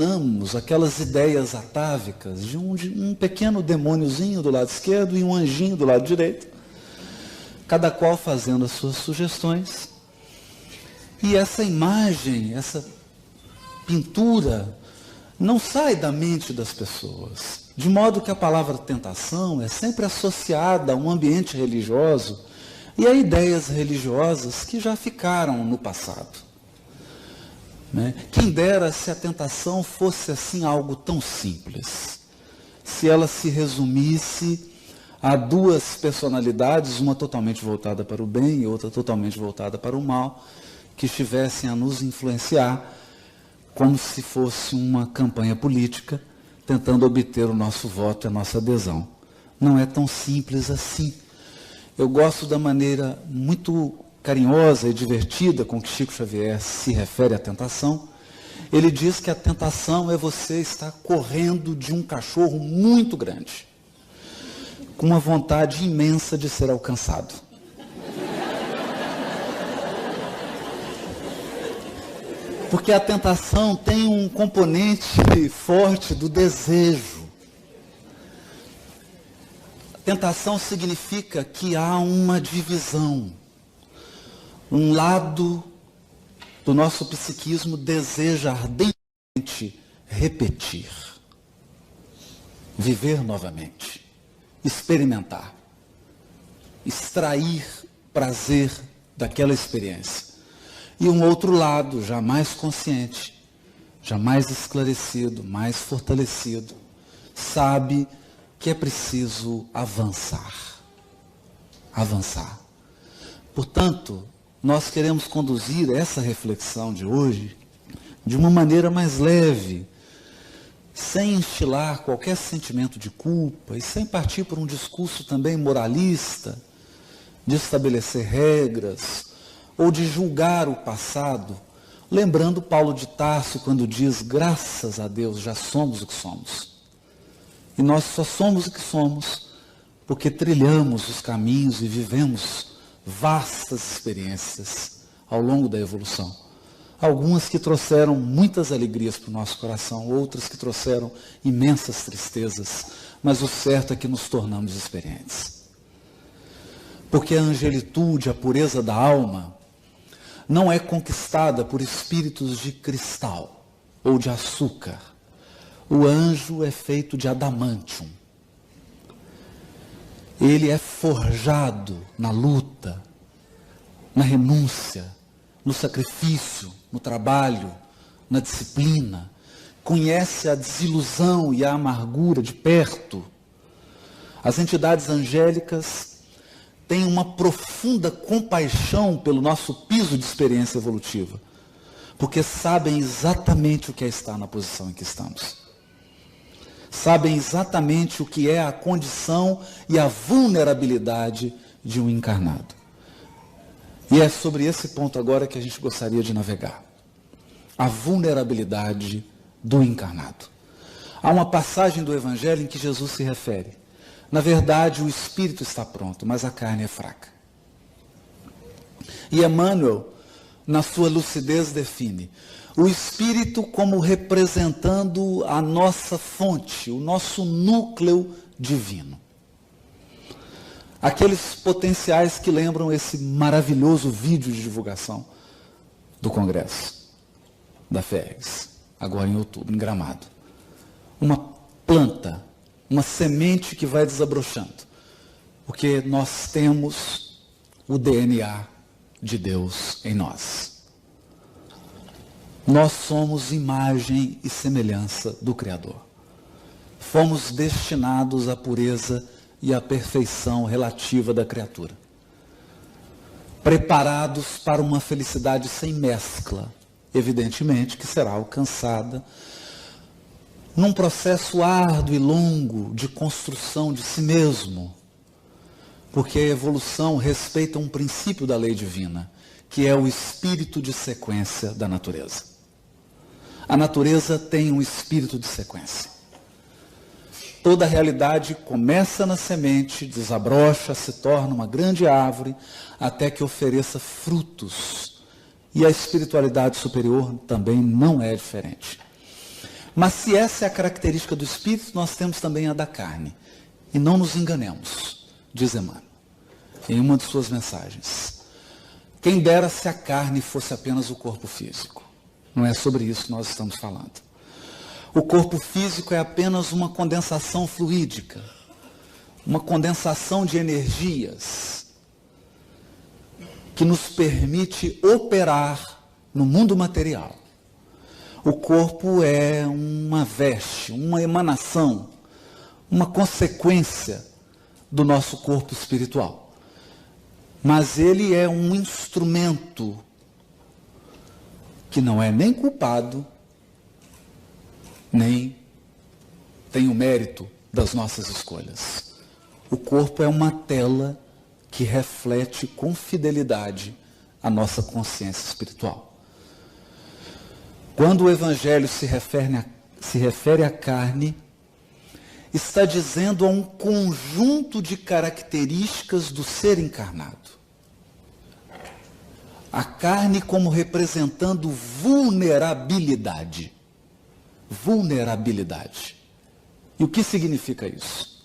eliminamos aquelas ideias atávicas de um pequeno demôniozinho do lado esquerdo e um anjinho do lado direito, cada qual fazendo as suas sugestões. E essa imagem, essa pintura, não sai da mente das pessoas. De modo que a palavra tentação é sempre associada a um ambiente religioso e a ideias religiosas que já ficaram no passado. Quem dera se a tentação fosse assim algo tão simples. Se ela se resumisse a duas personalidades, uma totalmente voltada para o bem e outra totalmente voltada para o mal, que estivessem a nos influenciar como se fosse uma campanha política, tentando obter o nosso voto e a nossa adesão. Não é tão simples assim. Eu gosto da maneira muito carinhosa e divertida com que Chico Xavier se refere à tentação. Ele diz que a tentação é você estar correndo de um cachorro muito grande, com uma vontade imensa de ser alcançado. Porque a tentação tem um componente forte do desejo. Tentação significa que há uma divisão. Um lado do nosso psiquismo deseja ardentemente repetir, viver novamente, experimentar, extrair prazer daquela experiência. E um outro lado, já mais consciente, já mais esclarecido, mais fortalecido, sabe que é preciso avançar. Avançar. Portanto, nós queremos conduzir essa reflexão de hoje de uma maneira mais leve, sem instilar qualquer sentimento de culpa e sem partir por um discurso também moralista, de estabelecer regras ou de julgar o passado, lembrando Paulo de Tarso quando diz: graças a Deus já somos o que somos. E nós só somos o que somos porque trilhamos os caminhos e vivemos vastas experiências ao longo da evolução. Algumas que trouxeram muitas alegrias para o nosso coração, outras que trouxeram imensas tristezas, mas o certo é que nos tornamos experientes. Porque a angelitude, a pureza da alma, não é conquistada por espíritos de cristal ou de açúcar. O anjo é feito de adamantium. Ele é forjado na luta, na renúncia, no sacrifício, no trabalho, na disciplina. Conhece a desilusão e a amargura de perto. As entidades angélicas têm uma profunda compaixão pelo nosso piso de experiência evolutiva, porque sabem exatamente o que é estar na posição em que estamos. Sabem exatamente o que é a condição e a vulnerabilidade de um encarnado. E é sobre esse ponto agora que a gente gostaria de navegar. A vulnerabilidade do encarnado. Há uma passagem do Evangelho em que Jesus se refere: na verdade, o espírito está pronto, mas a carne é fraca. E Emmanuel, na sua lucidez, define o espírito como representando a nossa fonte, o nosso núcleo divino. Aqueles potenciais que lembram esse maravilhoso vídeo de divulgação do Congresso da FERGS, agora em outubro, em Gramado. Uma planta, uma semente que vai desabrochando, porque nós temos o DNA de Deus em nós. Nós somos imagem e semelhança do Criador. Fomos destinados à pureza e à perfeição relativa da criatura. Preparados para uma felicidade sem mescla, evidentemente que será alcançada num processo árduo e longo de construção de si mesmo, porque a evolução respeita um princípio da lei divina, que é o espírito de sequência da natureza. A natureza tem um espírito de sequência. Toda a realidade começa na semente, desabrocha, se torna uma grande árvore, até que ofereça frutos. E a espiritualidade superior também não é diferente. Mas se essa é a característica do espírito, nós temos também a da carne. E não nos enganemos, diz Emmanuel, em uma de suas mensagens. Quem dera se a carne fosse apenas o corpo físico. Não é sobre isso que nós estamos falando. O corpo físico é apenas uma condensação fluídica, uma condensação de energias que nos permite operar no mundo material. O corpo é uma veste, uma emanação, uma consequência do nosso corpo espiritual. Mas ele é um instrumento que não é nem culpado, nem tem o mérito das nossas escolhas. O corpo é uma tela que reflete com fidelidade a nossa consciência espiritual. Quando o Evangelho se refere à carne, está dizendo a um conjunto de características do ser encarnado. A carne como representando vulnerabilidade. Vulnerabilidade. E o que significa isso?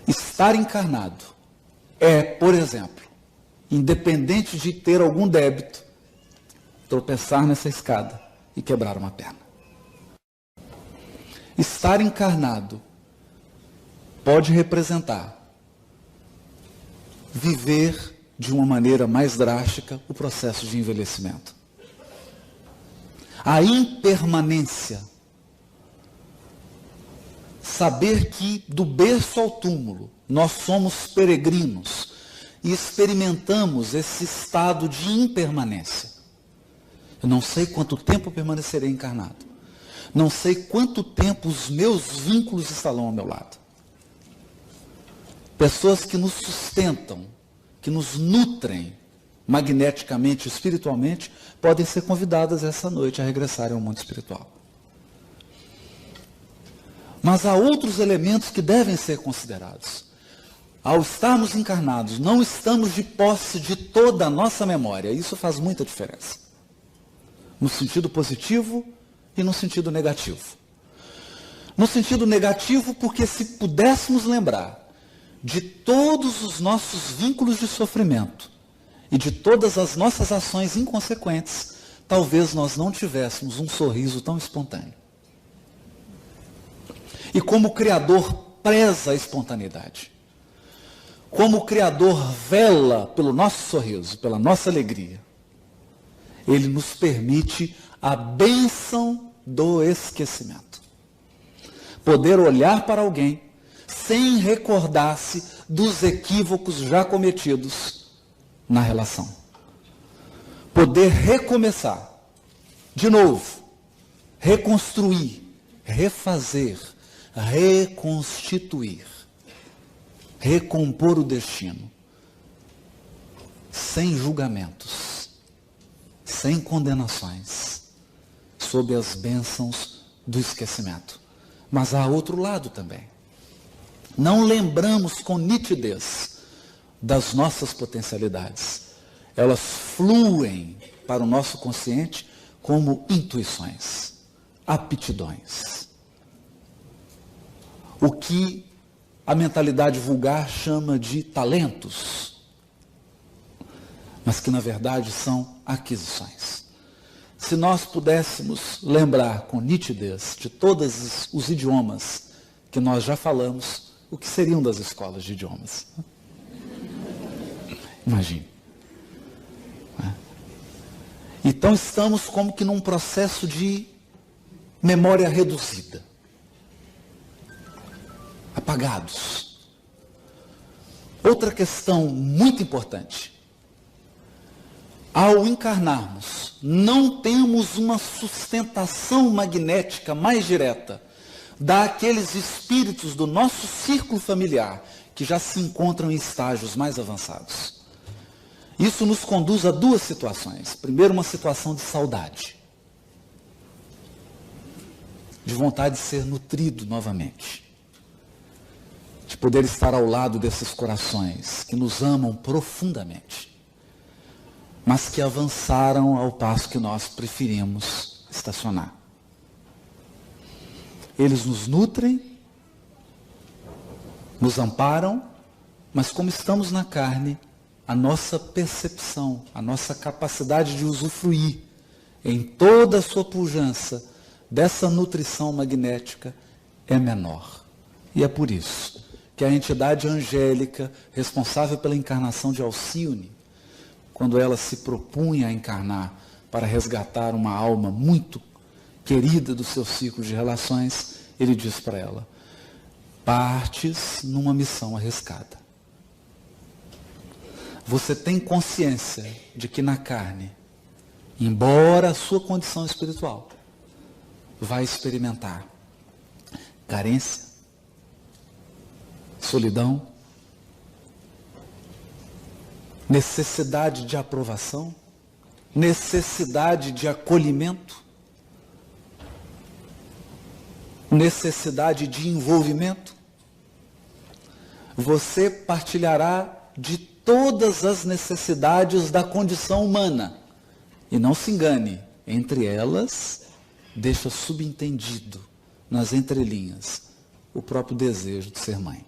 Estar encarnado é, por exemplo, independente de ter algum débito, tropeçar nessa escada e quebrar uma perna. Estar encarnado pode representar viver de uma maneira mais drástica o processo de envelhecimento. A impermanência. Saber que do berço ao túmulo nós somos peregrinos e experimentamos esse estado de impermanência. Eu não sei quanto tempo permanecerei encarnado. Não sei quanto tempo os meus vínculos estarão ao meu lado. Pessoas que nos sustentam, que nos nutrem magneticamente, espiritualmente, podem ser convidadas essa noite a regressarem ao mundo espiritual. Mas há outros elementos que devem ser considerados. Ao estarmos encarnados, não estamos de posse de toda a nossa memória. Isso faz muita diferença. No sentido positivo e no sentido negativo. No sentido negativo, porque se pudéssemos lembrar de todos os nossos vínculos de sofrimento e de todas as nossas ações inconsequentes, talvez nós não tivéssemos um sorriso tão espontâneo. E como o Criador preza a espontaneidade, como o Criador vela pelo nosso sorriso, pela nossa alegria, Ele nos permite a bênção do esquecimento. Poder olhar para alguém sem recordar-se dos equívocos já cometidos na relação. Poder recomeçar, de novo, reconstruir, refazer, reconstituir, recompor o destino, sem julgamentos, sem condenações, sob as bênçãos do esquecimento. Mas há outro lado também. Não lembramos com nitidez das nossas potencialidades. Elas fluem para o nosso consciente como intuições, aptidões. O que a mentalidade vulgar chama de talentos, mas que na verdade são aquisições. Se nós pudéssemos lembrar com nitidez de todos os idiomas que nós já falamos, o que seriam das escolas de idiomas? Imagine. Então estamos como que num processo de memória reduzida. Apagados. Outra questão muito importante. Ao encarnarmos, não temos uma sustentação magnética mais direta daqueles espíritos do nosso círculo familiar que já se encontram em estágios mais avançados. Isso nos conduz a duas situações. Primeiro, uma situação de saudade, de vontade de ser nutrido novamente, de poder estar ao lado desses corações que nos amam profundamente, mas que avançaram ao passo que nós preferimos estacionar. Eles nos nutrem, nos amparam, mas como estamos na carne, a nossa percepção, a nossa capacidade de usufruir em toda a sua pujança dessa nutrição magnética é menor. E é por isso que a entidade angélica responsável pela encarnação de Alcione, quando ela se propunha a encarnar para resgatar uma alma muito querida do seu ciclo de relações, ele diz para ela: partes numa missão arriscada. Você tem consciência de que na carne, embora a sua condição espiritual, vai experimentar carência, solidão, necessidade de aprovação, necessidade de acolhimento, necessidade de envolvimento. Você partilhará de todas as necessidades da condição humana. E não se engane, entre elas, deixa subentendido, nas entrelinhas, o próprio desejo de ser mãe.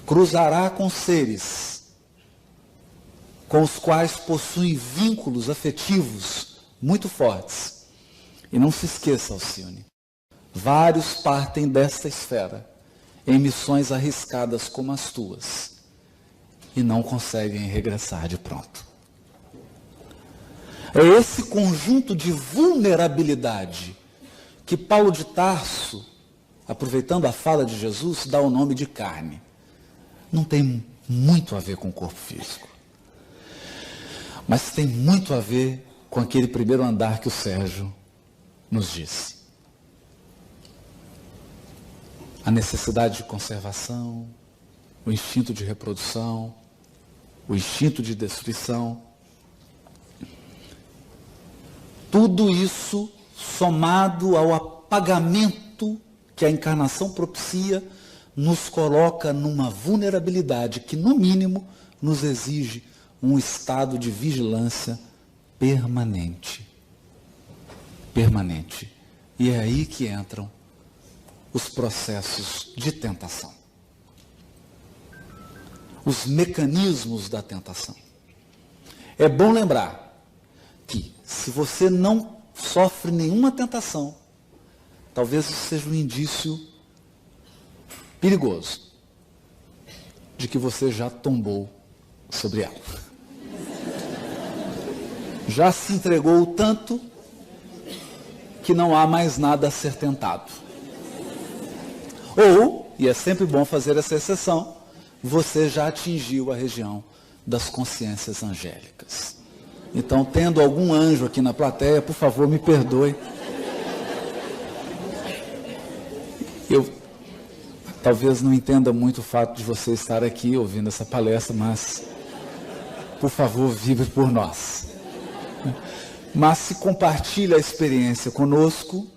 Cruzará com seres com os quais possui vínculos afetivos muito fortes. E não se esqueça, Alcione, vários partem desta esfera em missões arriscadas como as tuas e não conseguem regressar de pronto. É esse conjunto de vulnerabilidade que Paulo de Tarso, aproveitando a fala de Jesus, dá o nome de carne. Não tem muito a ver com o corpo físico, mas tem muito a ver com aquele primeiro andar que o Sérgio nos disse. A necessidade de conservação, o instinto de reprodução, o instinto de destruição. Tudo isso somado ao apagamento que a encarnação propicia, nos coloca numa vulnerabilidade que, no mínimo, nos exige um estado de vigilância permanente. Permanente. E é aí que entram os processos de tentação. Os mecanismos da tentação. É bom lembrar que, se você não sofre nenhuma tentação, talvez isso seja um indício perigoso de que você já tombou sobre ela. Já se entregou tanto que não há mais nada a ser tentado. Ou, e é sempre bom fazer essa exceção, você já atingiu a região das consciências angélicas. Então, tendo algum anjo aqui na plateia, por favor, me perdoe. Eu talvez não entenda muito o fato de você estar aqui ouvindo essa palestra, mas, por favor, vibre por nós. Mas se compartilha a experiência conosco,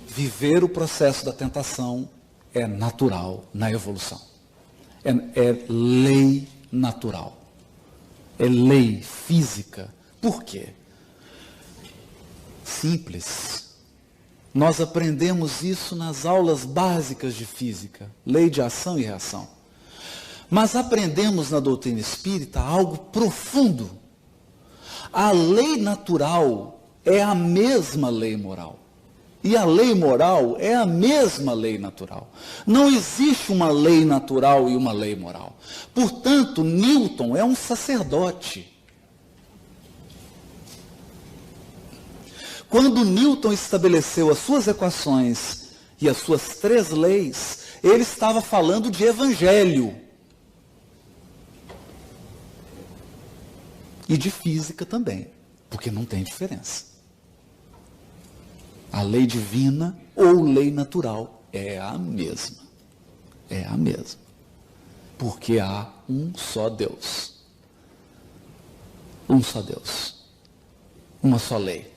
viver o processo da tentação é natural na evolução. É lei natural. É lei física. Por quê? Simples. Nós aprendemos isso nas aulas básicas de física, lei de ação e reação. Mas aprendemos na doutrina espírita algo profundo. A lei natural é a mesma lei moral. E a lei moral é a mesma lei natural. Não existe uma lei natural e uma lei moral. Portanto, Newton é um sacerdote. Quando Newton estabeleceu as suas equações e as suas 3 leis, ele estava falando de evangelho. E de física também, porque não tem diferença. A lei divina ou lei natural é a mesma. É a mesma. Porque há um só Deus. Um só Deus. Uma só lei.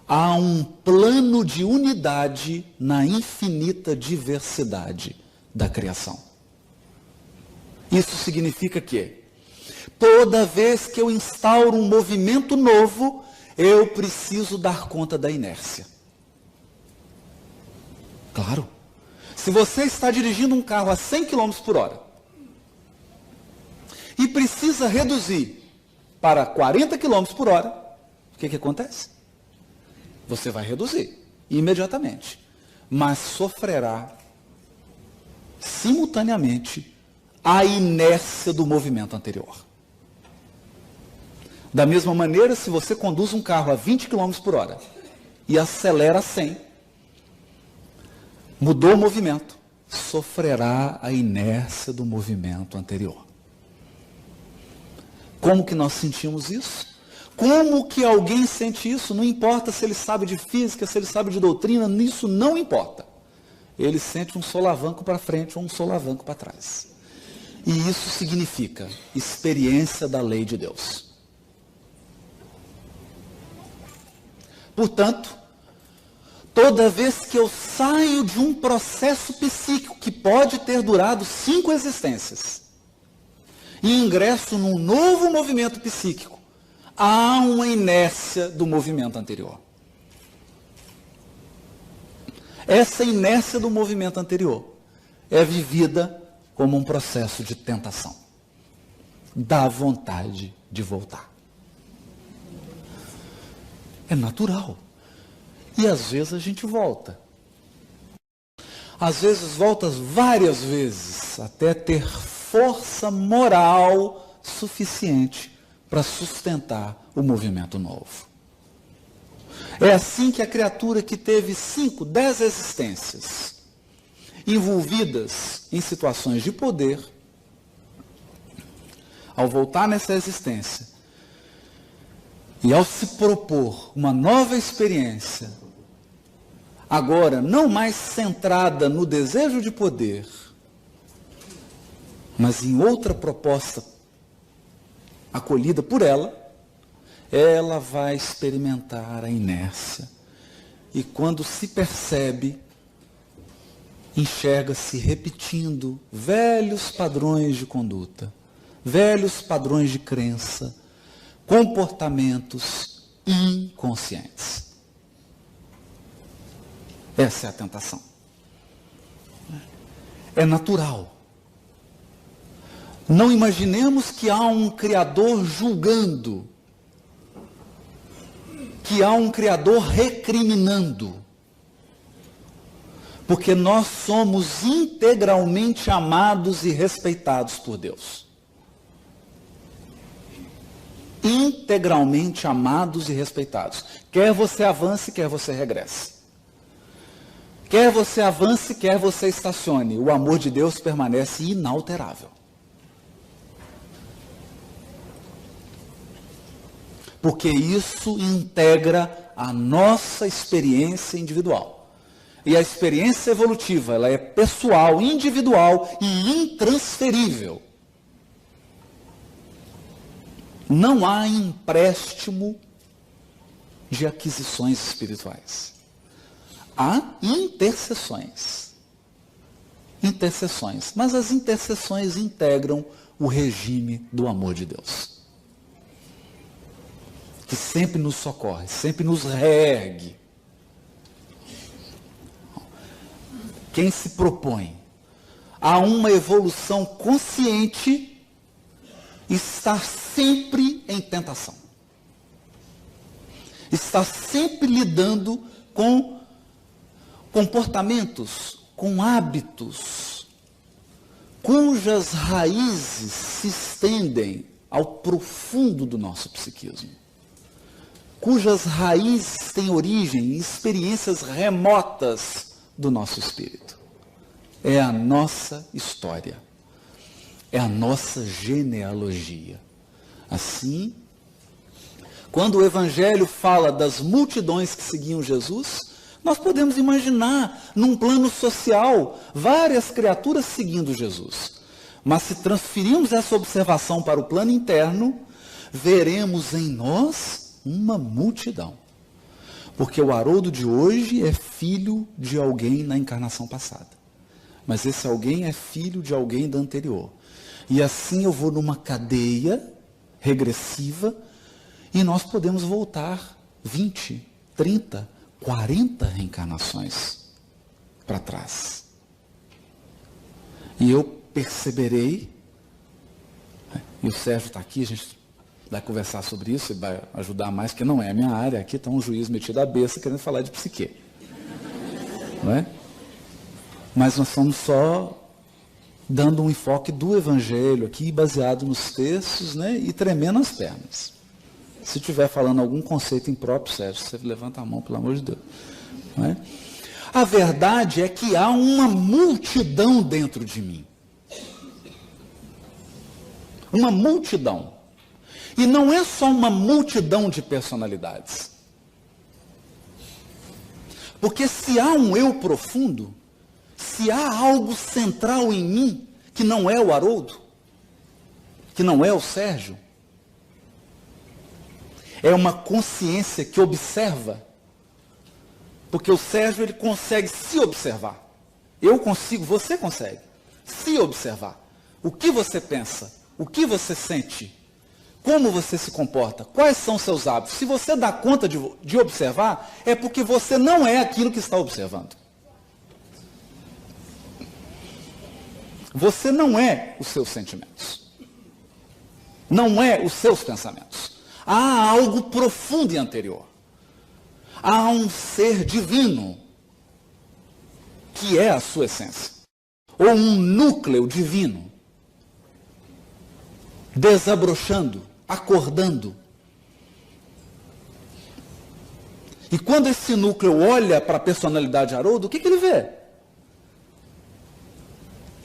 Há um plano de unidade na infinita diversidade da criação. Isso significa que, toda vez que eu instauro um movimento novo, eu preciso dar conta da inércia. Claro. Se você está dirigindo um carro a 100 km por hora e precisa reduzir para 40 km por hora, o que acontece? Você vai reduzir imediatamente, mas sofrerá simultaneamente a inércia do movimento anterior. Da mesma maneira, se você conduz um carro a 20 km por hora e acelera a 100, mudou o movimento, sofrerá a inércia do movimento anterior. Como que nós sentimos isso? Como que alguém sente isso? Não importa se ele sabe de física, se ele sabe de doutrina, isso não importa. Ele sente um solavanco para frente ou um solavanco para trás. E isso significa experiência da lei de Deus. Portanto, toda vez que eu saio de um processo psíquico que pode ter durado 5 existências e ingresso num novo movimento psíquico, há uma inércia do movimento anterior. Essa inércia do movimento anterior é vivida como um processo de tentação. Dá vontade de voltar. É natural. E às vezes a gente volta. Às vezes volta várias vezes, até ter força moral suficiente para sustentar o movimento novo. É assim que a criatura que teve 5, 10 existências, envolvidas em situações de poder, ao voltar nessa existência, e ao se propor uma nova experiência, agora não mais centrada no desejo de poder, mas em outra proposta acolhida por ela, ela vai experimentar a inércia. E quando se percebe, enxerga-se repetindo velhos padrões de conduta, velhos padrões de crença, comportamentos inconscientes. Essa é a tentação. É natural. Não imaginemos que há um Criador julgando, que há um Criador recriminando, porque nós somos integralmente amados e respeitados por Deus. Integralmente amados e respeitados. Quer você avance, quer você regresse. Quer você avance, quer você estacione. O amor de Deus permanece inalterável. Porque isso integra a nossa experiência individual. E a experiência evolutiva, ela é pessoal, individual e intransferível. Não há empréstimo de aquisições espirituais. Há intercessões. Intercessões. Mas as intercessões integram o regime do amor de Deus, que sempre nos socorre, sempre nos reergue. Quem se propõe a uma evolução consciente está sempre em tentação. Está sempre lidando com comportamentos, com hábitos, cujas raízes se estendem ao profundo do nosso psiquismo, cujas raízes têm origem em experiências remotas do nosso espírito. É a nossa história. É a nossa genealogia. Assim, quando o Evangelho fala das multidões que seguiam Jesus, nós podemos imaginar, num plano social, várias criaturas seguindo Jesus. Mas se transferirmos essa observação para o plano interno, veremos em nós uma multidão. Porque o Haroldo de hoje é filho de alguém na encarnação passada. Mas esse alguém é filho de alguém da anterior. E assim eu vou numa cadeia regressiva e nós podemos voltar 20, 30, 40 reencarnações para trás. E eu perceberei, e o Sérgio está aqui, a gente vai conversar sobre isso e vai ajudar mais, porque não é a minha área, aqui está um juiz metido à besta querendo falar de psique. Não é? Mas nós estamos só dando um enfoque do Evangelho aqui, baseado nos textos, né, e tremendo as pernas. Se estiver falando algum conceito impróprio, Sérgio, você levanta a mão, pelo amor de Deus. Não é? A verdade é que há uma multidão dentro de mim. Uma multidão. E não é só uma multidão de personalidades. Porque se há um eu profundo, se há algo central em mim, que não é o Haroldo, que não é o Sérgio, é uma consciência que observa, porque o Sérgio ele consegue se observar, eu consigo, você consegue se observar, o que você pensa, o que você sente, como você se comporta, quais são seus hábitos. Se você dá conta de observar, é porque você não é aquilo que está observando. Você não é os seus sentimentos. Não é os seus pensamentos. Há algo profundo e anterior. Há um ser divino, que é a sua essência. Ou um núcleo divino, desabrochando, acordando. E quando esse núcleo olha para a personalidade de Haroldo, o que ele vê?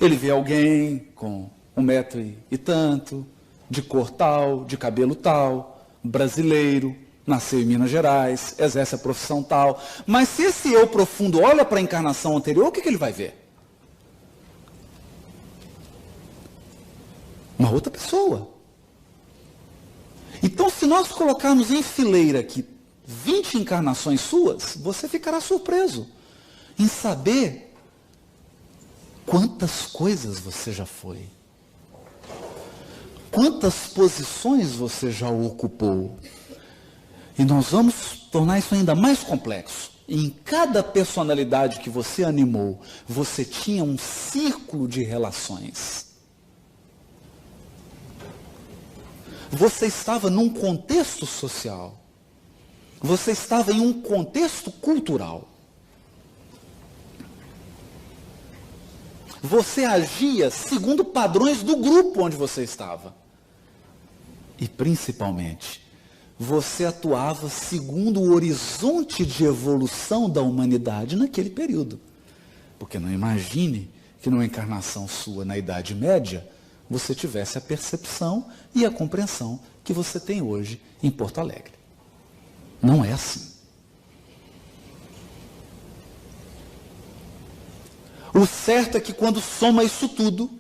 Ele vê alguém com 1 e tanto, de cor tal, de cabelo tal, brasileiro, nasceu em Minas Gerais, exerce a profissão tal. Mas se esse eu profundo olha para a encarnação anterior, o que ele vai ver? Uma outra pessoa. Então, se nós colocarmos em fileira aqui 20 encarnações suas, você ficará surpreso em saber quantas coisas você já foi. Quantas posições você já ocupou. E nós vamos tornar isso ainda mais complexo. Em cada personalidade que você animou, você tinha um círculo de relações. Você estava num contexto social. Você estava em um contexto cultural. Você agia segundo padrões do grupo onde você estava. E, principalmente, você atuava segundo o horizonte de evolução da humanidade naquele período. Porque não imagine que numa encarnação sua na Idade Média, você tivesse a percepção e a compreensão que você tem hoje em Porto Alegre. Não é assim. O certo é que quando soma isso tudo,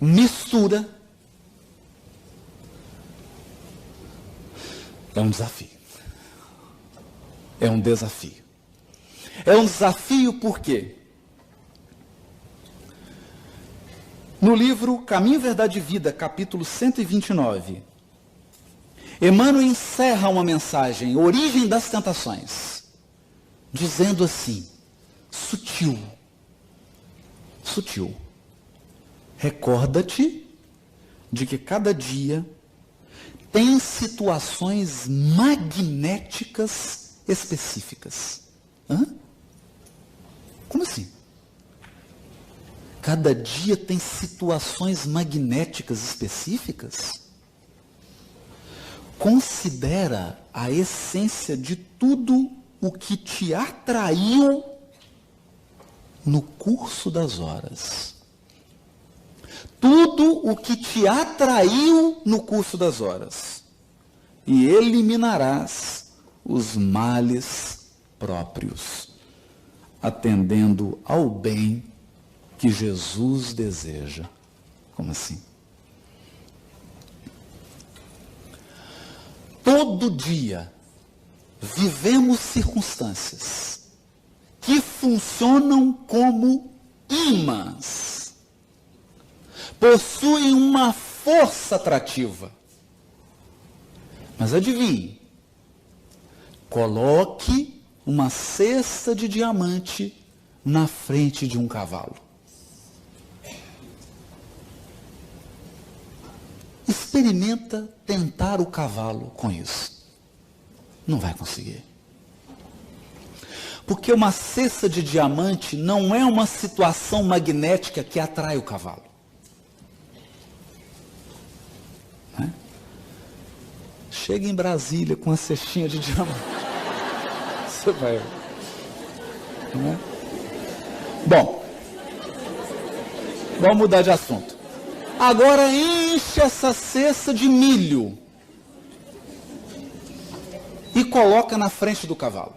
mistura, é um desafio. É um desafio. É um desafio por quê? No livro Caminho, Verdade e Vida, capítulo 129, Emmanuel encerra uma mensagem, Origem das Tentações, dizendo assim, sutil, recorda-te de que cada dia tem situações magnéticas específicas. Hã? Como assim? Cada dia tem situações magnéticas específicas? Considera a essência de tudo o que te atraiu no curso das horas. Tudo o que te atraiu no curso das horas. E eliminarás os males próprios, atendendo ao bem que Jesus deseja. Como assim? Todo dia vivemos circunstâncias que funcionam como ímãs, possuem uma força atrativa. Mas adivinhe, coloque uma cesta de diamante na frente de um cavalo. Experimenta tentar o cavalo com isso. Não vai conseguir. Porque uma cesta de diamante não é uma situação magnética que atrai o cavalo. Né? Chega em Brasília com uma cestinha de diamante. Você vai. Né? Bom, vamos mudar de assunto. Agora enche essa cesta de milho e coloca na frente do cavalo.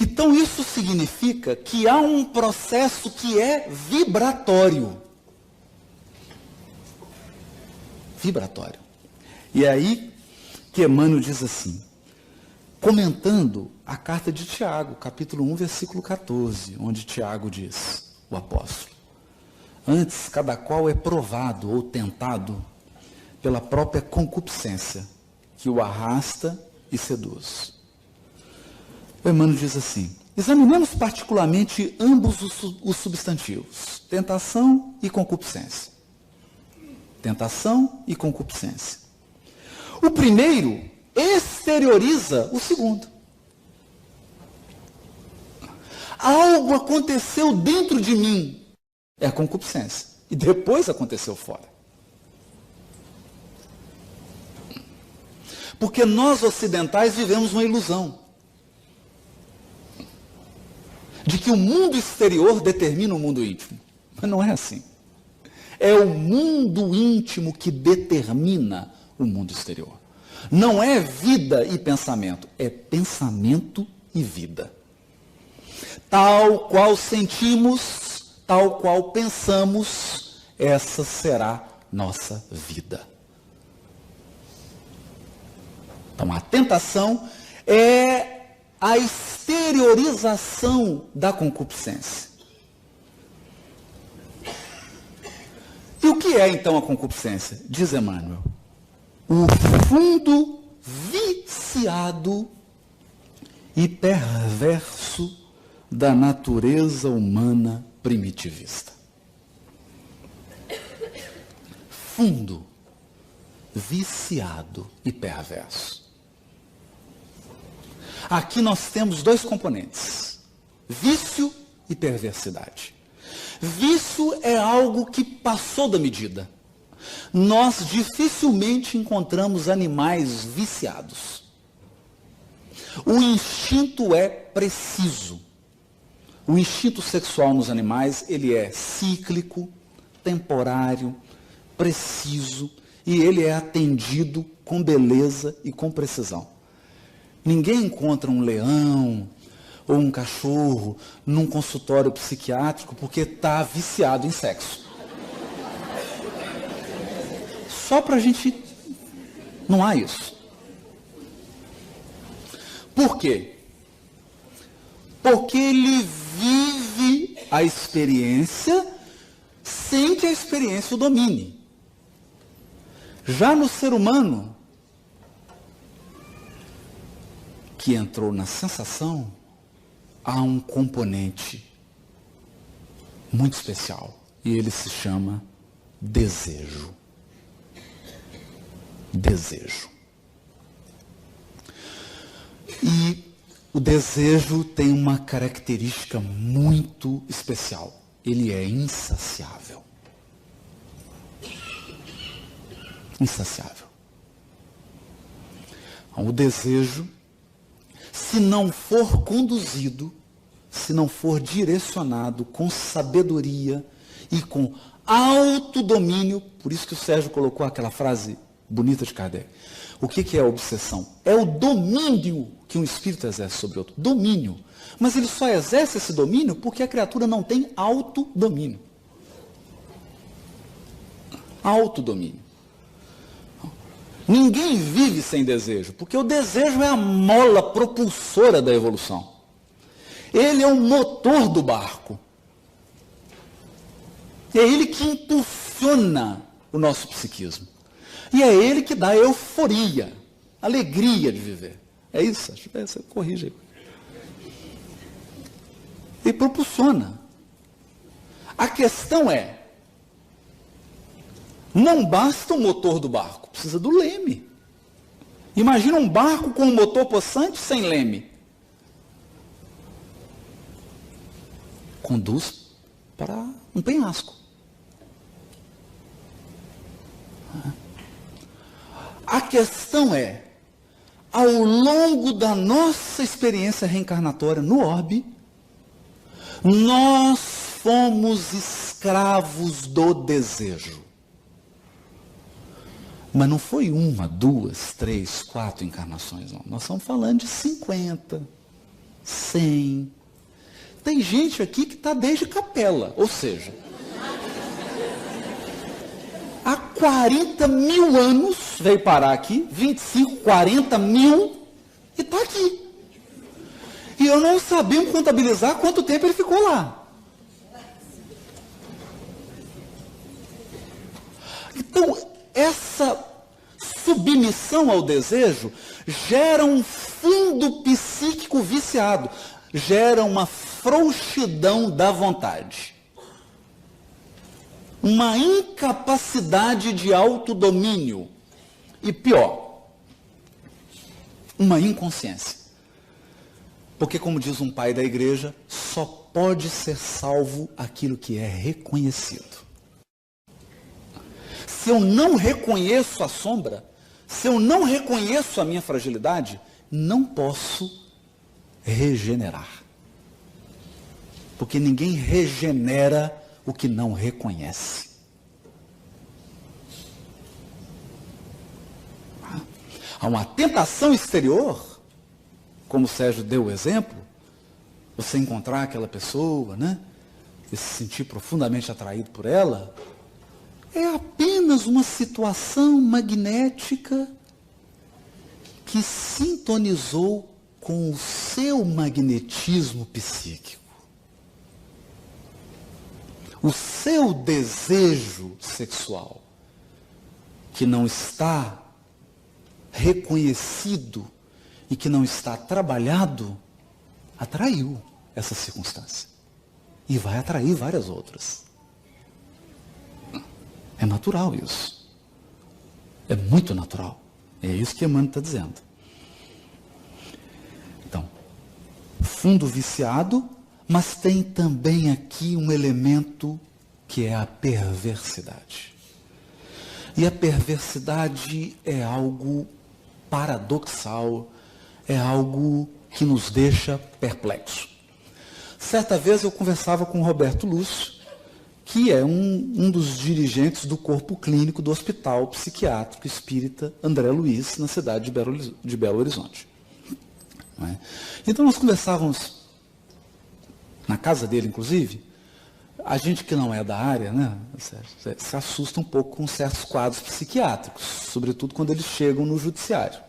Então isso significa que há um processo que é vibratório. Vibratório. E é aí que Emmanuel diz assim, comentando a carta de Tiago, capítulo 1, versículo 14, onde Tiago diz, o apóstolo, antes, cada qual é provado ou tentado pela própria concupiscência, que o arrasta e seduz. O Emmanuel diz assim, examinemos particularmente ambos os substantivos, tentação e concupiscência. Tentação e concupiscência. O primeiro exterioriza o segundo. Algo aconteceu dentro de mim. É a concupiscência. E depois aconteceu fora. Porque nós ocidentais vivemos uma ilusão. De que o mundo exterior determina o mundo íntimo. Mas não é assim. É o mundo íntimo que determina o mundo exterior. Não é vida e pensamento. É pensamento e vida. Tal qual sentimos, tal qual pensamos, essa será nossa vida. Então, a tentação é a exteriorização da concupiscência. E o que é, então, a concupiscência? Diz Emmanuel. O fundo viciado e perverso da natureza humana primitivista. Fundo, viciado e perverso. Aqui nós temos dois componentes, vício e perversidade. Vício é algo que passou da medida. Nós dificilmente encontramos animais viciados. O instinto é preciso. O instinto sexual nos animais, ele é cíclico, temporário, preciso, e ele é atendido com beleza e com precisão. Ninguém encontra um leão ou um cachorro num consultório psiquiátrico porque está viciado em sexo. Só para a gente... Não há isso. Por quê? Porque ele vive a experiência sem que a experiência o domine. Já no ser humano, que entrou na sensação, há um componente muito especial. E ele se chama desejo. Desejo. E o desejo tem uma característica muito especial. Ele é insaciável. Insaciável. O desejo, se não for conduzido, se não for direcionado com sabedoria e com autodomínio, por isso que o Sérgio colocou aquela frase bonita de Kardec. O que é a obsessão? É o domínio que um espírito exerce sobre outro. Domínio. Mas ele só exerce esse domínio porque a criatura não tem autodomínio. Autodomínio. Ninguém vive sem desejo, porque o desejo é a mola propulsora da evolução. Ele é o motor do barco. É ele que impulsiona o nosso psiquismo. E é ele que dá euforia, alegria de viver. É isso? Corrija aí. Ele propulsiona. A questão é, não basta o motor do barco, precisa do leme. Imagina um barco com um motor possante sem leme. Conduz para um penhasco. A questão é, ao longo da nossa experiência reencarnatória no orbe, nós fomos escravos do desejo. Mas não foi 1, 2, 3, 4 encarnações, não. Nós estamos falando de 50, 100. Tem gente aqui que está desde capela, ou seja, há 40 mil anos veio parar aqui, 25, 40 mil, e está aqui. E eu não sabia contabilizar quanto tempo ele ficou lá. Então, essa submissão ao desejo gera um fundo psíquico viciado, gera uma frouxidão da vontade, uma incapacidade de autodomínio e pior, uma inconsciência. Porque, como diz um pai da igreja, só pode ser salvo aquilo que é reconhecido. Se eu não reconheço a sombra, se eu não reconheço a minha fragilidade, não posso regenerar. Porque ninguém regenera o que não reconhece. Há uma tentação exterior, como o Sérgio deu o exemplo, você encontrar aquela pessoa, né, e se sentir profundamente atraído por ela, é apenas uma situação magnética que sintonizou com o seu magnetismo psíquico. O seu desejo sexual, que não está reconhecido e que não está trabalhado, atraiu essa circunstância. E vai atrair várias outras. É natural isso. É muito natural. É isso que Emmanuel está dizendo. Então, fundo viciado, mas tem também aqui um elemento que é a perversidade. E a perversidade é algo paradoxal, é algo que nos deixa perplexos. Certa vez eu conversava com o Roberto Lúcio, que é um dos dirigentes do corpo clínico do Hospital Psiquiátrico Espírita André Luiz, na cidade de Belo Horizonte. Não é? Então nós conversávamos, na casa dele inclusive, a gente que não é da área, né, se assusta um pouco com certos quadros psiquiátricos, sobretudo quando eles chegam no judiciário.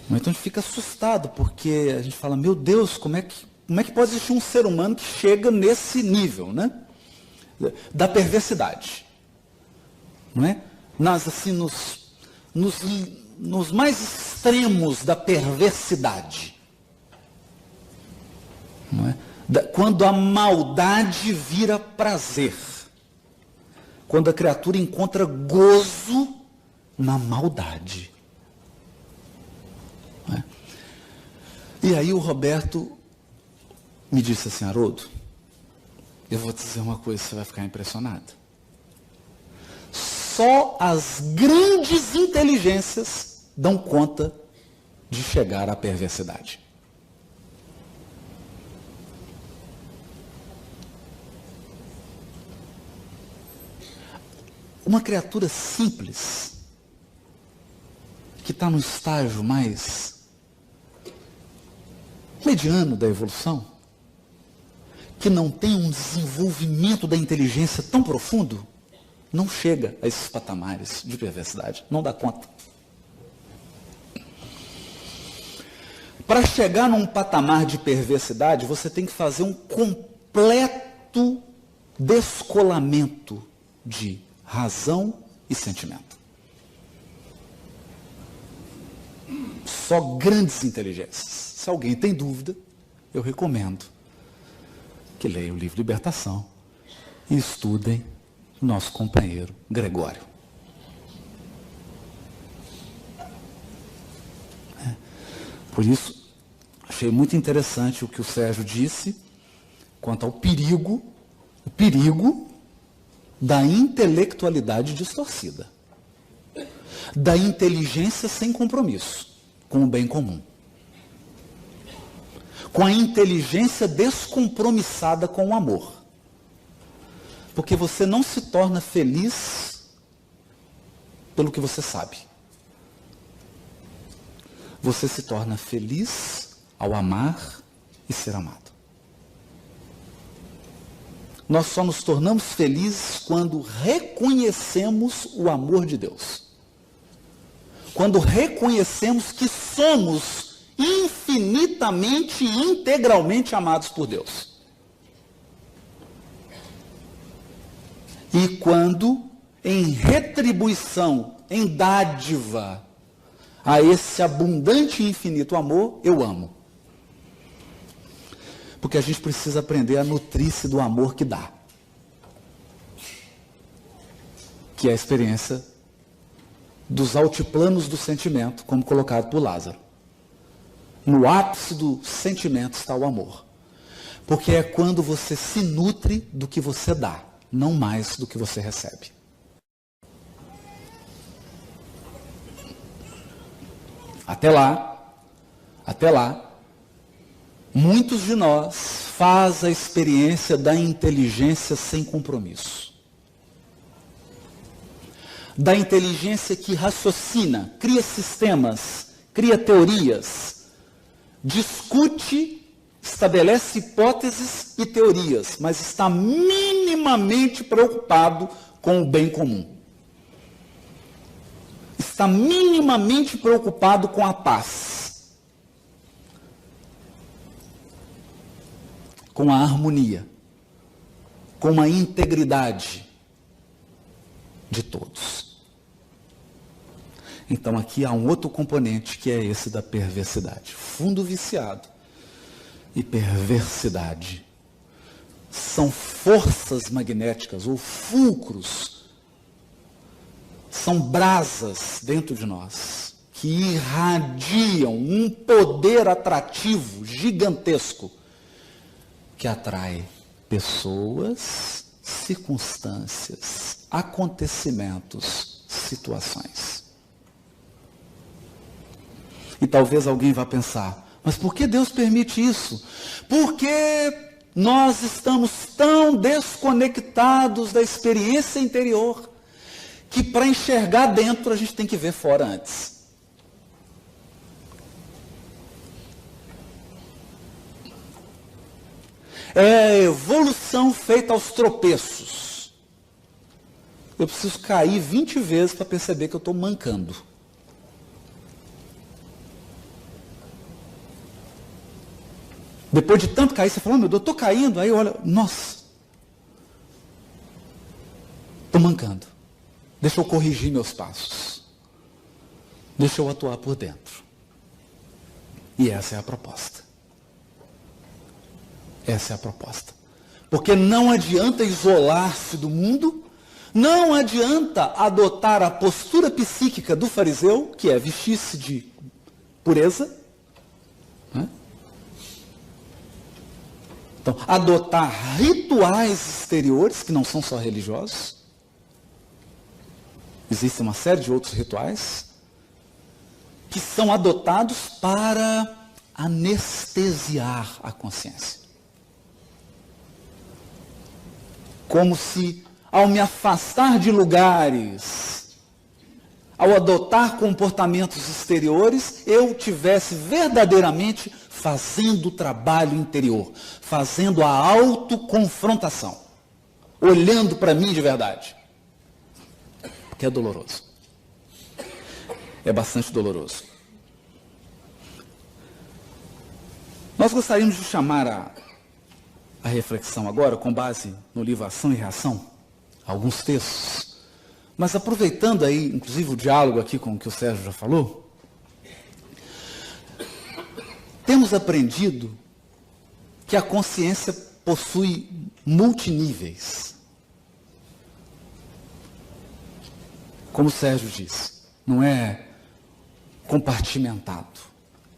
Então a gente fica assustado, porque a gente fala, meu Deus, como é que pode existir um ser humano que chega nesse nível, né? Da perversidade, não é? Nos mais extremos da perversidade, não é? Quando a maldade vira prazer, quando a criatura encontra gozo na maldade, não é? E aí o Roberto me disse assim, Haroldo, eu vou te dizer uma coisa, você vai ficar impressionado. Só as grandes inteligências dão conta de chegar à perversidade. Uma criatura simples, que está no estágio mais mediano da evolução, que não tem um desenvolvimento da inteligência tão profundo, não chega a esses patamares de perversidade, não dá conta. Para chegar num patamar de perversidade, você tem que fazer um completo descolamento de razão e sentimento. Só grandes inteligências. Se alguém tem dúvida, eu recomendo que leiam o livro Libertação e estudem nosso companheiro Gregório. Por isso, achei muito interessante o que o Sérgio disse quanto ao perigo da intelectualidade distorcida, da inteligência sem compromisso com o bem comum, com a inteligência descompromissada com o amor. Porque você não se torna feliz pelo que você sabe. Você se torna feliz ao amar e ser amado. Nós só nos tornamos felizes quando reconhecemos o amor de Deus. Quando reconhecemos que somos infinitamente e integralmente amados por Deus. E quando, em retribuição, em dádiva a esse abundante e infinito amor, eu amo. Porque a gente precisa aprender a nutrir-se do amor que dá. Que é a experiência dos altiplanos do sentimento, como colocado por Lázaro. No ápice do sentimento está o amor. Porque é quando você se nutre do que você dá, não mais do que você recebe. Até lá, muitos de nós fazem a experiência da inteligência sem compromisso. Da inteligência que raciocina, cria sistemas, cria teorias, discute, estabelece hipóteses e teorias, mas está minimamente preocupado com o bem comum. Está minimamente preocupado com a paz, com a harmonia, com a integridade de todos. Então aqui há um outro componente que é esse da perversidade. Fundo viciado e perversidade são forças magnéticas ou fulcros, são brasas dentro de nós que irradiam um poder atrativo gigantesco que atrai pessoas, circunstâncias, acontecimentos, situações. E talvez alguém vá pensar, mas por que Deus permite isso? Porque nós estamos tão desconectados da experiência interior que para enxergar dentro a gente tem que ver fora antes. É a evolução feita aos tropeços. Eu preciso cair 20 vezes para perceber que eu estou mancando. Depois de tanto cair, você fala, meu Deus, eu estou caindo. Aí olha, nossa, estou mancando. Deixa eu corrigir meus passos. Deixa eu atuar por dentro. E essa é a proposta. Essa é a proposta. Porque não adianta isolar-se do mundo, não adianta adotar a postura psíquica do fariseu, que é vestir-se de pureza, né? Então, adotar rituais exteriores, que não são só religiosos. Existe uma série de outros rituais que são adotados para anestesiar a consciência. Como se, ao me afastar de lugares, ao adotar comportamentos exteriores, eu tivesse verdadeiramente fazendo o trabalho interior, fazendo a autoconfrontação, olhando para mim de verdade. Que é doloroso. É bastante doloroso. Nós gostaríamos de chamar a reflexão agora, com base no livro Ação e Reação, alguns textos, mas aproveitando aí, inclusive o diálogo aqui com o que o Sérgio já falou, temos aprendido que a consciência possui multiníveis. Como o Sérgio disse, não é compartimentado,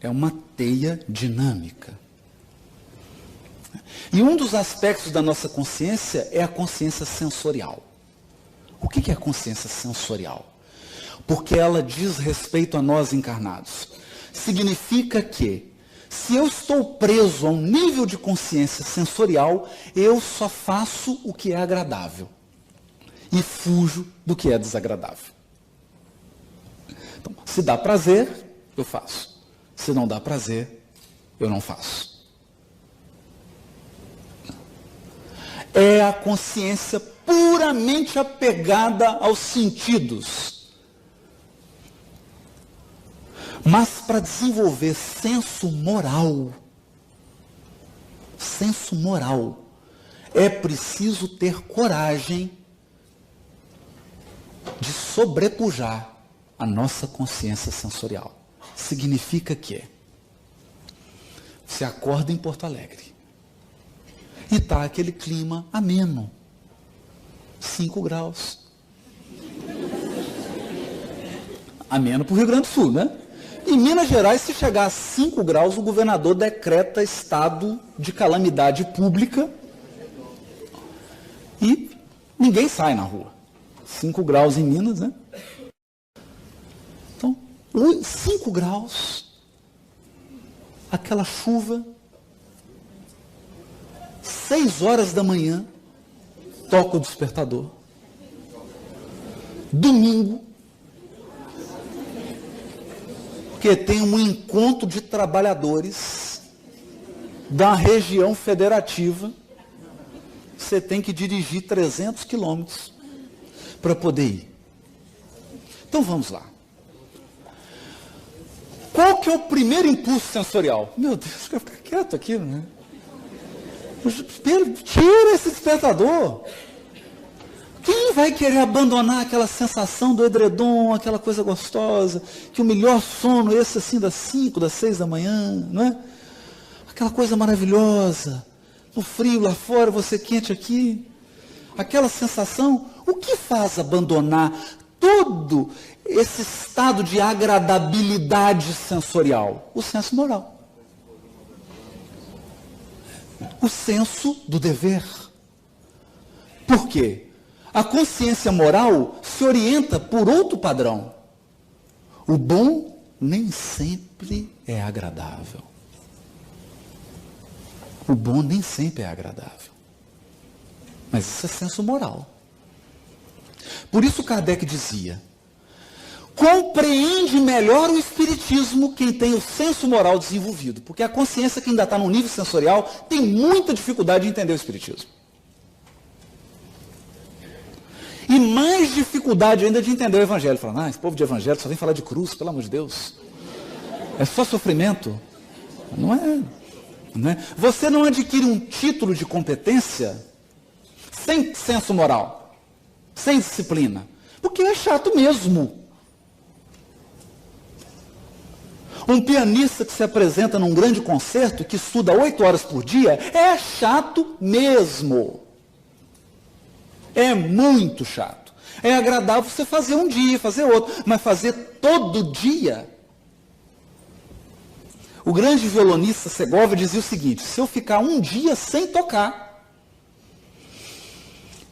é uma teia dinâmica. E um dos aspectos da nossa consciência é a consciência sensorial. O que é a consciência sensorial? Porque ela diz respeito a nós encarnados. Significa que, se eu estou preso a um nível de consciência sensorial, eu só faço o que é agradável e fujo do que é desagradável. Então, se dá prazer, eu faço. Se não dá prazer, eu não faço. É a consciência puramente apegada aos sentidos. Mas para desenvolver senso moral, é preciso ter coragem de sobrepujar a nossa consciência sensorial. Significa que você acorda em Porto Alegre e está aquele clima ameno, 5 graus. Ameno para o Rio Grande do Sul, né? Em Minas Gerais, se chegar a 5 graus, o governador decreta estado de calamidade pública e ninguém sai na rua. 5 graus em Minas, né? Então, 5 graus, aquela chuva, 6 horas da manhã, toca o despertador. Domingo, porque tem um encontro de trabalhadores da região federativa, você tem que dirigir 300 quilômetros para poder ir. Então vamos lá. Qual que é o primeiro impulso sensorial? Meu Deus, eu ficar quieto aqui, né? Tira esse despertador. Quem vai querer abandonar aquela sensação do edredom, aquela coisa gostosa, que o melhor sono, esse assim das 5, das 6 da manhã, não é? Aquela coisa maravilhosa, no frio lá fora, você quente aqui. Aquela sensação, o que faz abandonar todo esse estado de agradabilidade sensorial? O senso moral. O senso do dever. Por quê? A consciência moral se orienta por outro padrão. O bom nem sempre é agradável. O bom nem sempre é agradável. Mas isso é senso moral. Por isso Kardec dizia: compreende melhor o espiritismo quem tem o senso moral desenvolvido. Porque a consciência que ainda está no nível sensorial tem muita dificuldade de entender o espiritismo. E mais dificuldade ainda de entender o evangelho. Falando, esse povo de evangelho só vem falar de cruz, pelo amor de Deus. É só sofrimento. Não é. Não é. Você não adquire um título de competência sem senso moral, sem disciplina. Porque é chato mesmo. Um pianista que se apresenta num grande concerto, que estuda 8 horas por dia, é chato mesmo. É muito chato. É agradável você fazer um dia, fazer outro, mas fazer todo dia. O grande violonista Segovia dizia o seguinte: se eu ficar um dia sem tocar,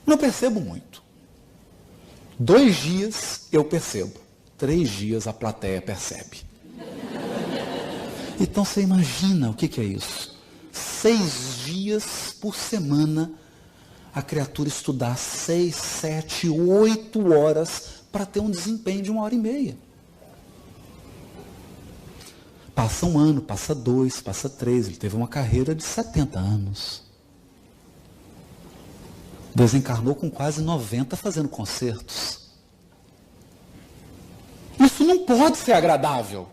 não percebo muito. 2 dias eu percebo. 3 dias a plateia percebe. Então você imagina o que é isso? 6 dias por semana a criatura estudar 6, 7, 8 horas para ter um desempenho de 1h30. Passa 1 ano, passa 2, passa 3. Ele teve uma carreira de 70 anos. Desencarnou com quase 90 fazendo concertos. Isso não pode ser agradável.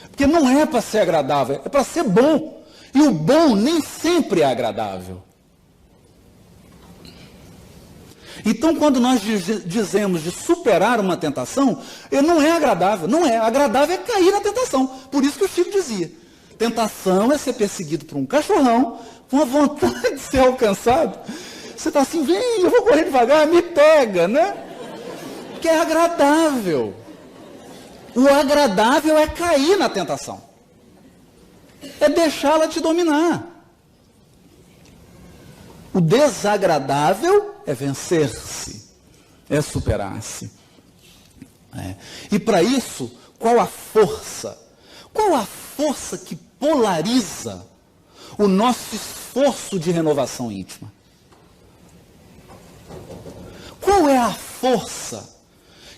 Porque não é para ser agradável, é para ser bom. E o bom nem sempre é agradável. Então, quando nós dizemos de superar uma tentação, não é agradável. Não é. Agradável é cair na tentação. Por isso que o Chico dizia: Tentação é ser perseguido por um cachorrão, com a vontade de ser alcançado. Você está assim, vem, eu vou correr devagar, me pega, né? Que é agradável. O agradável é cair na tentação. É deixá-la te dominar. O desagradável é vencer-se, é superar-se. E para isso, qual a força? Qual a força que polariza o nosso esforço de renovação íntima? Qual é a força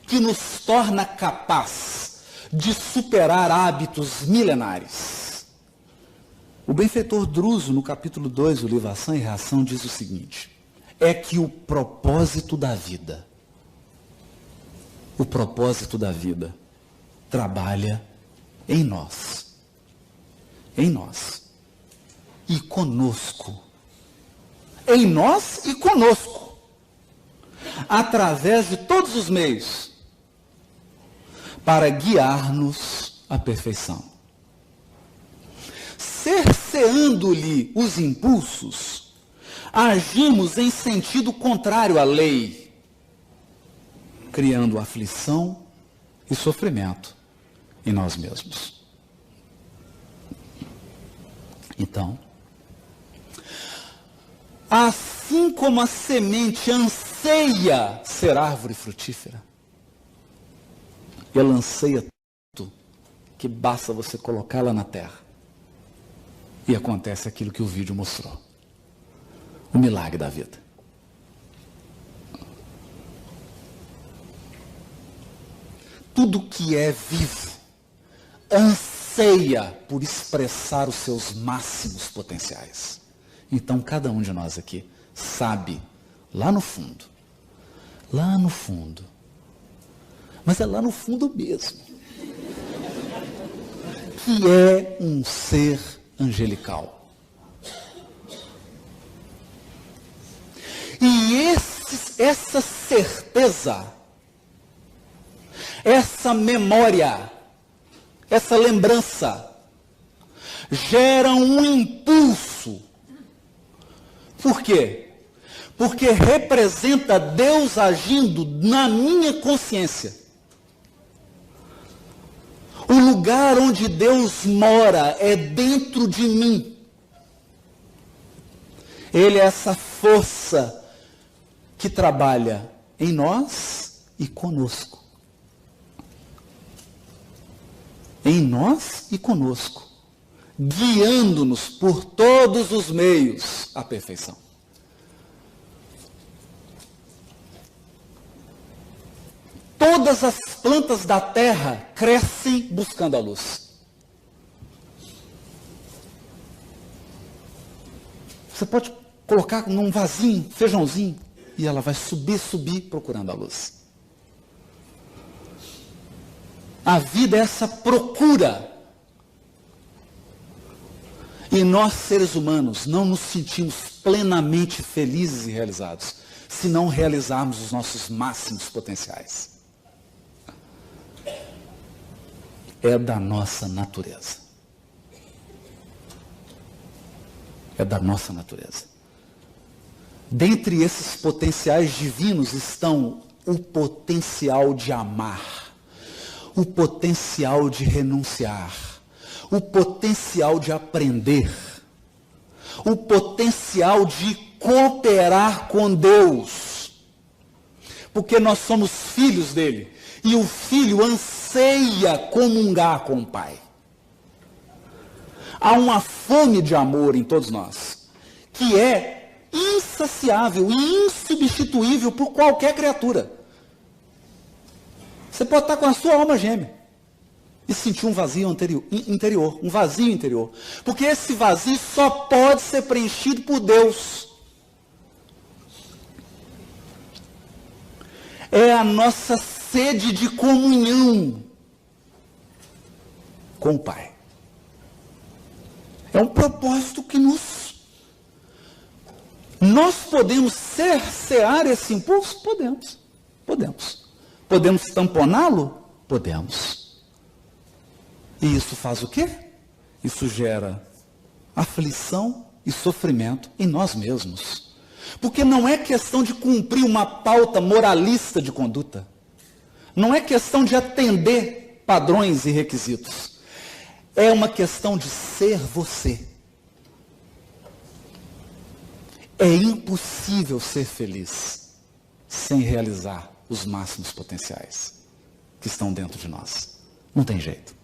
que nos torna capaz de superar hábitos milenares? O benfeitor Druso, no capítulo 2 do livro Ação e Reação, diz o seguinte: é que o propósito da vida trabalha em nós, e conosco, em nós e conosco, através de todos os meios, para guiar-nos à perfeição. Cerceando-lhe os impulsos, agimos em sentido contrário à lei, criando aflição e sofrimento em nós mesmos. Então, assim como a semente anseia ser árvore frutífera, ela anseia tanto que basta você colocá-la na terra e acontece aquilo que o vídeo mostrou, o milagre da vida. Tudo que é vivo anseia por expressar os seus máximos potenciais. Então, cada um de nós aqui sabe, lá no fundo, mas é lá no fundo mesmo, que é um ser angelical. E essa certeza, essa memória, essa lembrança, gera um impulso. Por quê? Porque representa Deus agindo na minha consciência. O lugar onde Deus mora é dentro de mim. Ele é essa força que trabalha em nós e conosco. Em nós e conosco, guiando-nos por todos os meios à perfeição. Todas as plantas da terra crescem buscando a luz. Você pode colocar num vasinho, feijãozinho, e ela vai subir procurando a luz. A vida é essa procura. E nós, seres humanos, não nos sentimos plenamente felizes e realizados se não realizarmos os nossos máximos potenciais. É da nossa natureza. É da nossa natureza. Dentre esses potenciais divinos estão o potencial de amar, o potencial de renunciar, o potencial de aprender, o potencial de cooperar com Deus, porque nós somos filhos dele, e o filho anseia comungar com o Pai. Há uma fome de amor em todos nós, que é insaciável e insubstituível por qualquer criatura. Você pode estar com a sua alma gêmea e sentir um vazio interior, um vazio interior. Porque esse vazio só pode ser preenchido por Deus. É a nossa sede de comunhão com o Pai. É um propósito que nós podemos cercear esse impulso? Podemos. Podemos tamponá-lo? Podemos. E isso faz o quê? isso gera aflição e sofrimento em nós mesmos. Porque não é questão de cumprir uma pauta moralista de conduta. Não é questão de atender padrões e requisitos. É uma questão de ser você. É impossível ser feliz sem realizar os máximos potenciais que estão dentro de nós. Não tem jeito.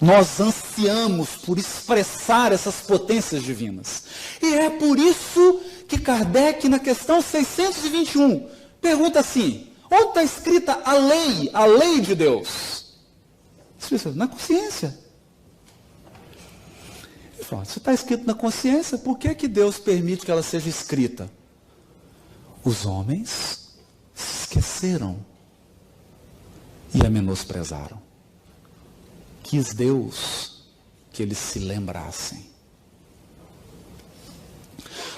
Nós ansiamos por expressar essas potências divinas. E é por isso que Kardec, na questão 621, pergunta assim: onde está escrita a lei de Deus? Na consciência. Ele fala, se está escrito na consciência, por que Deus permite que ela seja escrita? Os homens se esqueceram e a menosprezaram. Quis Deus que eles se lembrassem.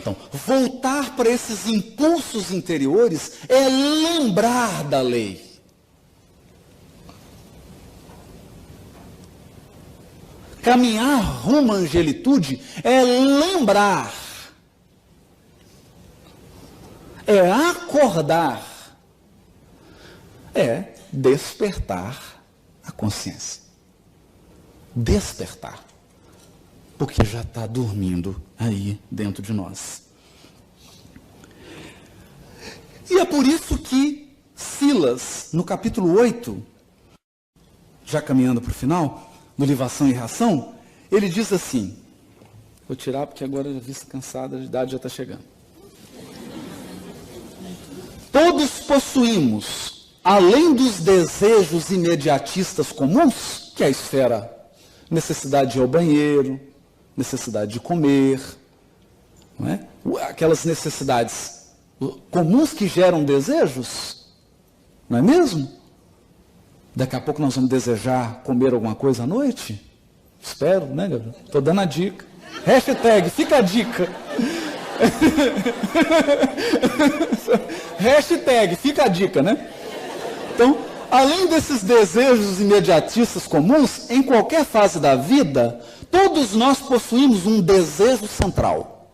Então, voltar para esses impulsos interiores é lembrar da lei. Caminhar rumo à angelitude é lembrar. É acordar. É despertar a consciência. Despertar. Porque já está dormindo aí dentro de nós. E é por isso que Silas, no capítulo 8, já caminhando para o final, no livro Ação e Reação, ele diz assim, vou tirar porque agora a vista cansada, a idade já está chegando. Todos possuímos, além dos desejos imediatistas comuns, que é a esfera, necessidade de ir ao banheiro, necessidade de comer, não é? Aquelas necessidades comuns que geram desejos, não é mesmo? Daqui a pouco nós vamos desejar comer alguma coisa à noite? Espero, né, Gabriel? Estou dando a dica. Hashtag, fica a dica. Hashtag, fica a dica, né? Então, além desses desejos imediatistas comuns, em qualquer fase da vida, todos nós possuímos um desejo central.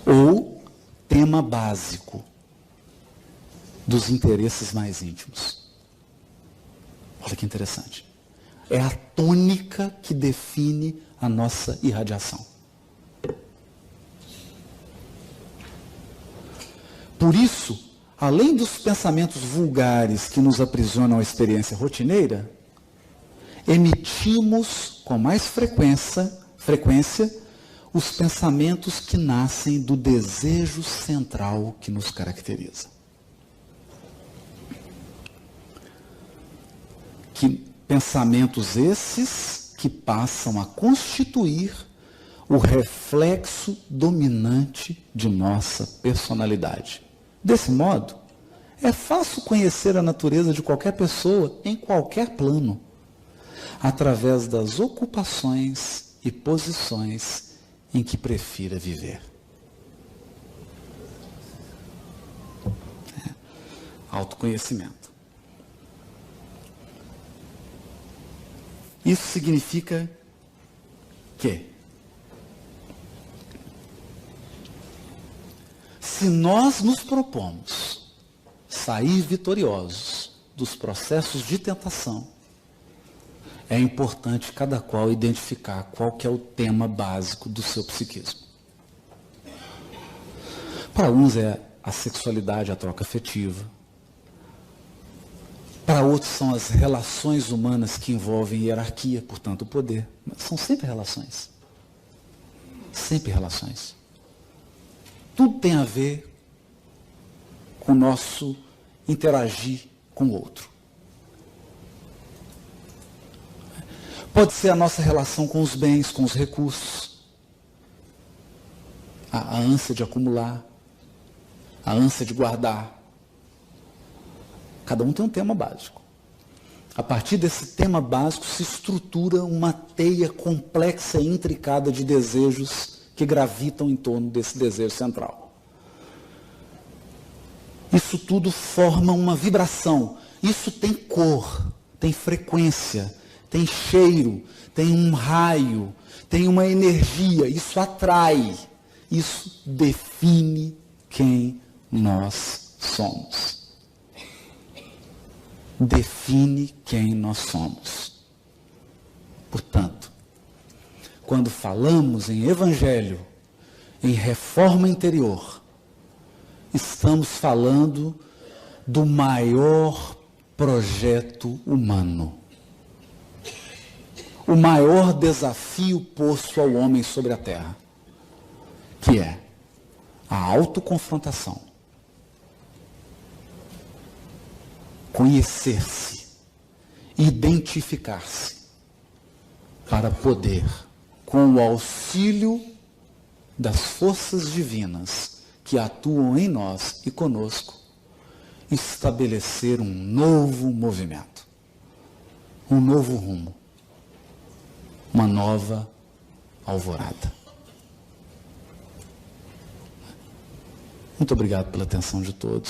Ou tema básico dos interesses mais íntimos. Olha que interessante. É a tônica que define a nossa irradiação. Por isso, além dos pensamentos vulgares que nos aprisionam à experiência rotineira, emitimos com mais frequência os pensamentos que nascem do desejo central que nos caracteriza. Que pensamentos esses que passam a constituir o reflexo dominante de nossa personalidade. Desse modo, é fácil conhecer a natureza de qualquer pessoa em qualquer plano, através das ocupações e posições em que prefira viver. Autoconhecimento. Isso significa que, se nós nos propomos sair vitoriosos dos processos de tentação, é importante cada qual identificar qual que é o tema básico do seu psiquismo. Para uns é a sexualidade, a troca afetiva. Para outros são as relações humanas que envolvem hierarquia, portanto o poder. Mas são sempre relações. Sempre relações. Tudo tem a ver com o nosso interagir com o outro. Pode ser a nossa relação com os bens, com os recursos. A ânsia de acumular, a ânsia de guardar. Cada um tem um tema básico. A partir desse tema básico se estrutura uma teia complexa e intricada de desejos que gravitam em torno desse desejo central. Isso tudo forma uma vibração. Isso tem cor. tem frequência, tem cheiro, tem um raio, tem uma energia. Isso atrai, isso define quem nós somos. Define quem nós somos. Portanto, quando falamos em evangelho, em reforma interior, estamos falando do maior projeto humano. O maior desafio posto ao homem sobre a terra, que é a autoconfrontação. Conhecer-se, identificar-se, para poder, com o auxílio das forças divinas que atuam em nós e conosco, estabelecer um novo movimento, um novo rumo, uma nova alvorada. Muito obrigado pela atenção de todos.